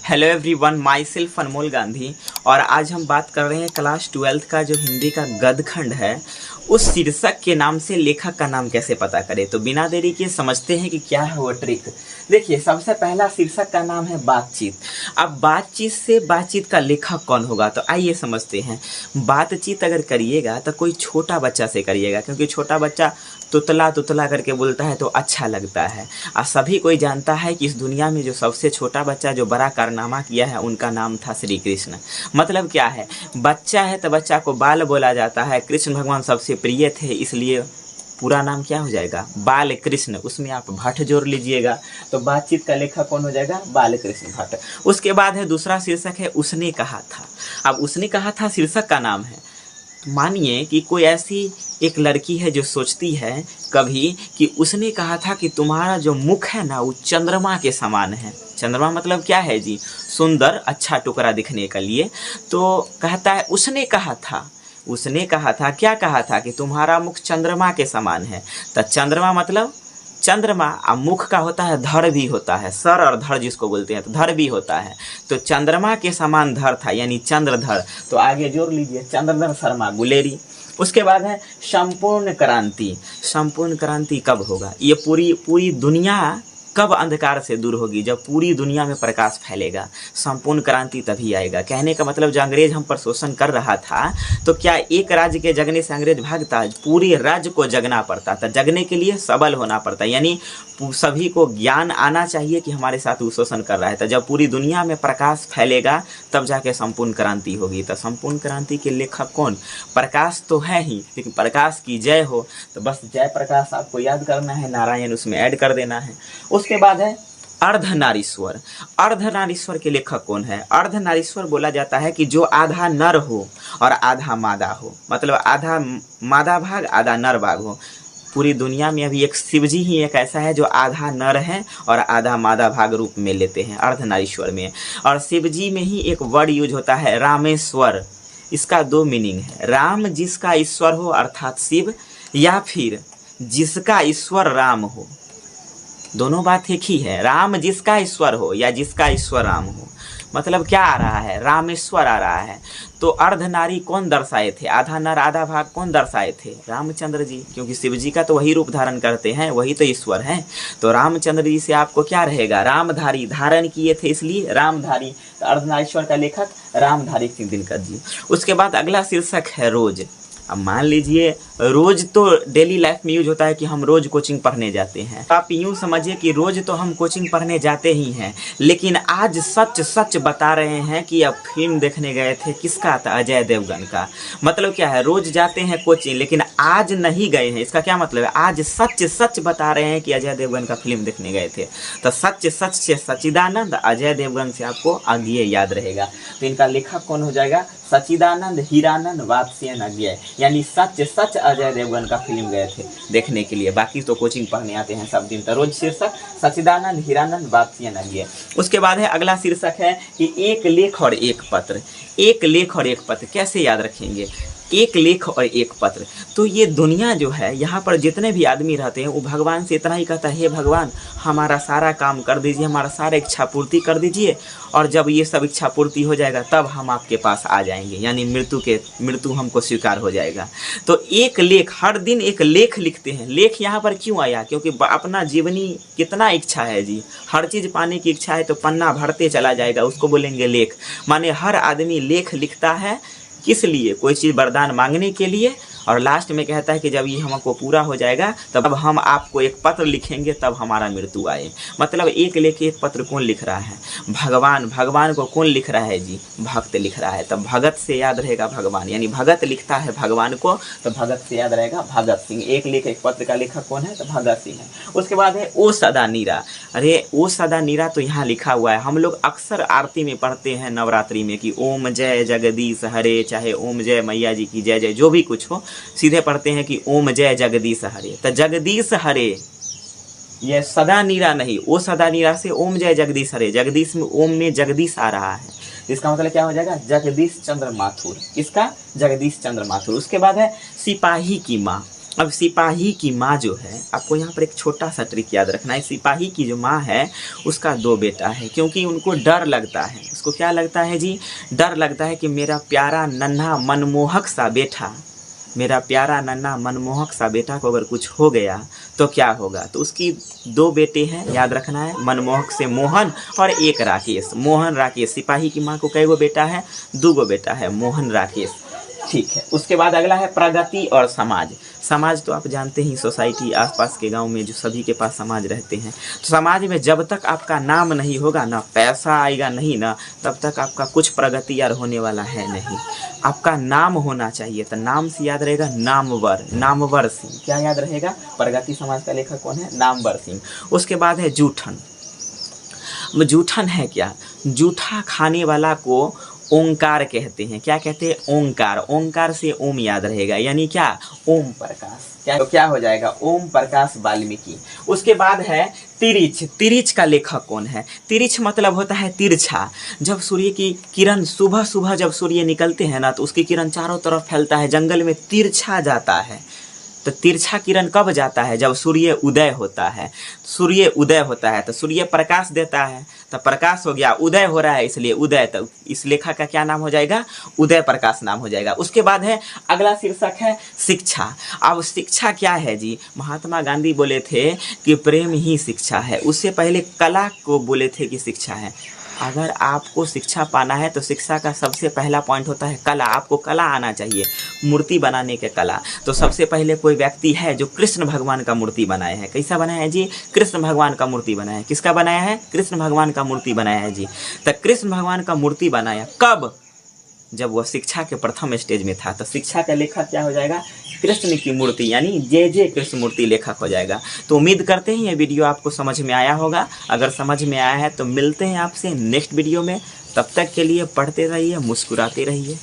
Hello everyone, my self अनमोल गांधी। और आज हम बात कर रहे हैं क्लास 12th का जो हिंदी का गद्य खंड है, उस शीर्षक के नाम से लेखक का नाम कैसे पता करें। तो बिना देरी के समझते हैं कि क्या है वो ट्रिक। देखिए, सबसे पहला शीर्षक का नाम है बातचीत। अब बातचीत से बातचीत का लेखक कौन होगा, तो आइए समझते हैं। बातचीत अगर करिएगा तो कोई छोटा बच्चा से करिएगा, क्योंकि छोटा बच्चा तुतला तुतला करके बोलता है तो अच्छा लगता है। और सभी कोई जानता है कि इस दुनिया में जो सबसे छोटा बच्चा जो बड़ा कारनामा किया है, उनका नाम था श्री कृष्ण। मतलब क्या है, बच्चा है तो बच्चा को बाल बोला जाता है। कृष्ण भगवान सबसे प्रिय थे, इसलिए पूरा नाम क्या हो जाएगा, बाल कृष्ण। उसमें आप भट्ट जोड़ लीजिएगा, तो बातचीत का लेखक कौन हो जाएगा, बाल कृष्ण भट्ट। उसके बाद है दूसरा शीर्षक है उसने कहा था। अब उसने कहा था शीर्षक का नाम है। मानिए कि कोई ऐसी एक लड़की है जो सोचती है कभी कि उसने कहा था कि तुम्हारा जो मुख है ना, वो चंद्रमा के समान है। चंद्रमा मतलब क्या है जी, सुंदर, अच्छा टुकड़ा दिखने के लिए। तो कहता है उसने कहा था। उसने कहा था, क्या कहा था कि तुम्हारा मुख चंद्रमा के समान है। तो चंद्रमा मतलब चंद्रमा, अब मुख का होता है धड़ भी होता है, सर और धड़ जिसको बोलते हैं, तो धड़ भी होता है। तो चंद्रमा के समान धड़ था, यानी चंद्रधर। तो आगे जोड़ लीजिए, चंद्रधर शर्मा गुलेरी। उसके बाद है संपूर्ण क्रांति। संपूर्ण क्रांति कब होगा, ये पूरी दुनिया कब अंधकार से दूर होगी, जब पूरी दुनिया में प्रकाश फैलेगा। संपूर्ण क्रांति तभी आएगा। कहने का मतलब, जो अंग्रेज हम पर शोषण कर रहा था, तो क्या एक राज्य के जगने से अंग्रेज भागता, पूरे राज्य को जगना पड़ता था। जगने के लिए सबल होना पड़ता, यानी सभी को ज्ञान आना चाहिए कि हमारे साथ वो शोषण कर रहा है। तो जब पूरी दुनिया में प्रकाश फैलेगा, तब जाके संपूर्ण क्रांति होगी। तो संपूर्ण क्रांति के लेखक कौन, प्रकाश तो है ही, लेकिन प्रकाश की जय हो, तो बस जय प्रकाश आपको याद करना है, नारायण उसमें ऐड कर देना है। उसके बाद है अर्धनारीश्वर। अर्धनारीश्वर के लेखक कौन है। अर्धनारीश्वर बोला जाता है कि जो आधा नर हो और आधा मादा हो, मतलब आधा मादा भाग आधा नर भाग हो। पूरी दुनिया में अभी एक शिवजी ही एक ऐसा है जो आधा नर है और आधा मादा भाग रूप में लेते हैं, अर्धनारीश्वर में। और शिवजी में ही एक वर्ड यूज होता है रामेश्वर। इसका दो मीनिंग है, राम जिसका ईश्वर हो अर्थात शिव, या फिर जिसका ईश्वर राम हो। दोनों बात एक ही है, राम जिसका ईश्वर हो या जिसका ईश्वर राम हो। मतलब क्या आ रहा है, रामेश्वर आ रहा है। तो अर्धनारी कौन दर्शाए थे, आधा नर आधा भाग कौन दर्शाए थे, रामचंद्र जी, क्योंकि शिव जी का तो वही रूप धारण करते हैं, वही तो ईश्वर हैं। तो रामचंद्र जी से आपको क्या रहेगा, रामधारी, धारण किए थे इसलिए रामधारी। तो अर्धनारीश्वर का लेखक रामधारी सिंह दिनकर जी। उसके बाद अगला शीर्षक है रोज। अब मान लीजिए, रोज तो डेली लाइफ में यूज होता है कि हम रोज कोचिंग पढ़ने जाते हैं। आप यूँ समझिए कि रोज तो हम कोचिंग पढ़ने जाते ही हैं, लेकिन आज सच सच बता रहे हैं कि अब फिल्म देखने गए थे, किसका था, अजय देवगन का। मतलब क्या है, रोज जाते हैं कोचिंग लेकिन आज नहीं गए हैं। इसका क्या मतलब है, आज सच सच बता रहे हैं कि अजय देवगन का फिल्म देखने गए थे। तो सच सच से सच्चिदानंद, अजय देवगन से आपको अज्ञेय याद रहेगा। तो इनका लेखक कौन हो जाएगा, सच्चिदानंद, हीरानंद, वात्स्ययन, अज्ञेय। यानी सच सच अजय देवगन का फिल्म गए थे देखने के लिए, बाकी तो कोचिंग पढ़ने आते हैं सब दिन। तो रोज शीर्षक सच्चिदानंद, हीरानंद, वात्स्ययन, अज्ञेय। उसके बाद है अगला शीर्षक है कि एक लेख और एक पत्र। एक लेख और एक पत्र कैसे याद रखेंगे, एक लेख और एक पत्र। तो ये दुनिया जो है, यहाँ पर जितने भी आदमी रहते हैं, वो भगवान से इतना ही कहता है, हे भगवान हमारा सारा काम कर दीजिए, हमारा सारा इच्छा पूर्ति कर दीजिए, और जब ये सब इच्छा पूर्ति हो जाएगा तब हम आपके पास आ जाएंगे, यानी मृत्यु हमको स्वीकार हो जाएगा। तो एक लेख, हर दिन एक लेख लिखते हैं। लेख यहाँ पर क्यों आया, क्योंकि अपना जीवनी कितना इच्छा है जी, हर चीज़ पाने की इच्छा है, तो पन्ना भरते चला जाएगा, उसको बोलेंगे लेख। माने हर आदमी लेख लिखता है, किस लिए, कोई चीज़ वरदान मांगने के लिए, और लास्ट में कहता है कि जब ये हमको पूरा हो जाएगा तब हम आपको एक पत्र लिखेंगे, तब हमारा मृत्यु आए। मतलब एक लेख एक पत्र कौन लिख रहा है, भगवान। भगवान को कौन लिख रहा है जी, भक्त लिख रहा है। तब भगत से याद रहेगा भगवान, यानी भगत लिखता है भगवान को, तो भगत से याद रहेगा भगत सिंह। एक लेख एक पत्र का लेखक कौन है, तो भगत सिंह है। उसके बाद है ओ सदा नीरा। अरे ओ सदा नीरा तो यहाँ लिखा हुआ है, हम लोग अक्सर आरती में पढ़ते हैं नवरात्रि में कि ओम जय जगदीश हरे, चाहे ओम जय मैया जी की जय जय, जो भी कुछ हो, सीधे पढ़ते हैं कि ओम जय जगदीश हरे। तो जगदीश हरे, ये सदा नीरा नहीं, ओ सदा नीरा से ओम जय जगदीश हरे। जगदीश में ओम में जगदीश आ रहा है, इसका मतलब क्या हो जाएगा, जगदीश चंद्र माथुर। इसका जगदीश चंद्र माथुर। उसके बाद है सिपाही की माँ। अब सिपाही की माँ जो है, आपको यहाँ पर एक छोटा सा ट्रिक याद रखना है। सिपाही की जो माँ है उसका 2 बेटा है, क्योंकि उनको डर लगता है। उसको क्या लगता है जी? डर लगता है कि मेरा प्यारा नन्हा मनमोहक सा बेटा, मेरा प्यारा नन्हा मनमोहक सा बेटा को अगर कुछ हो गया तो क्या होगा। तो उसकी 2 बेटे हैं, याद रखना है, मनमोहक से मोहन और एक राकेश। मोहन राकेश। सिपाही की माँ को कई गो बेटा है? 2 गो बेटा है, मोहन राकेश। ठीक है। उसके बाद अगला है प्रगति और समाज। समाज तो आप जानते ही, सोसाइटी, आसपास के गांव में जो सभी के पास समाज रहते हैं। तो समाज में जब तक आपका नाम नहीं होगा, ना पैसा आएगा नहीं ना, तब तक आपका कुछ प्रगति यार होने वाला है नहीं। आपका नाम होना चाहिए। तो नाम से याद रहेगा नामवर, नामवर सिंह। क्या याद रहेगा? प्रगति समाज का लेखक कौन है? नामवर सिंह। उसके बाद है जूठन। जूठन है क्या? जूठा खाने वाला को ओंकार कहते हैं। क्या कहते हैं? ओंकार। ओंकार से ओम याद रहेगा, यानी क्या? ओम प्रकाश। क्या तो क्या हो जाएगा? ओम प्रकाश वाल्मीकि। उसके बाद है तिरिच। तिरिच का लेखक कौन है? तिरिच मतलब होता है तिरछा। जब सूर्य की किरण सुबह सुबह जब सूर्य निकलते हैं ना, तो उसकी किरण चारों तरफ फैलता है, जंगल में तिरछा जाता है। तो तिरछा किरण कब जाता है? जब सूर्य उदय होता है। सूर्य उदय होता है तो सूर्य प्रकाश देता है, तो प्रकाश हो गया, उदय हो रहा है इसलिए उदय। तो इस लेखक का क्या नाम हो जाएगा? उदय प्रकाश नाम हो जाएगा। उसके बाद है अगला शीर्षक है शिक्षा। अब शिक्षा क्या है जी? महात्मा गांधी बोले थे कि प्रेम ही शिक्षा है। उससे पहले कला को बोले थे कि शिक्षा है। अगर आपको शिक्षा पाना है तो शिक्षा का सबसे पहला पॉइंट होता है कला। आपको कला आना चाहिए, मूर्ति बनाने के कला। तो सबसे पहले कोई व्यक्ति है जो कृष्ण भगवान का मूर्ति बनाया है। कैसा बनाया है जी? कृष्ण भगवान का मूर्ति बनाया है। किसका बनाया है? कृष्ण भगवान का मूर्ति बनाया है जी। तो कृष्ण भगवान का मूर्ति बनाया कब? जब वह शिक्षा के प्रथम स्टेज में था। तो शिक्षा का लेखक क्या हो जाएगा? कृष्ण की मूर्ति, यानी जे कृष्ण मूर्ति लेखक हो जाएगा। तो उम्मीद करते हैं ये वीडियो आपको समझ में आया होगा। अगर समझ में आया है तो मिलते हैं आपसे नेक्स्ट वीडियो में। तब तक के लिए पढ़ते रहिए, मुस्कुराते रहिए।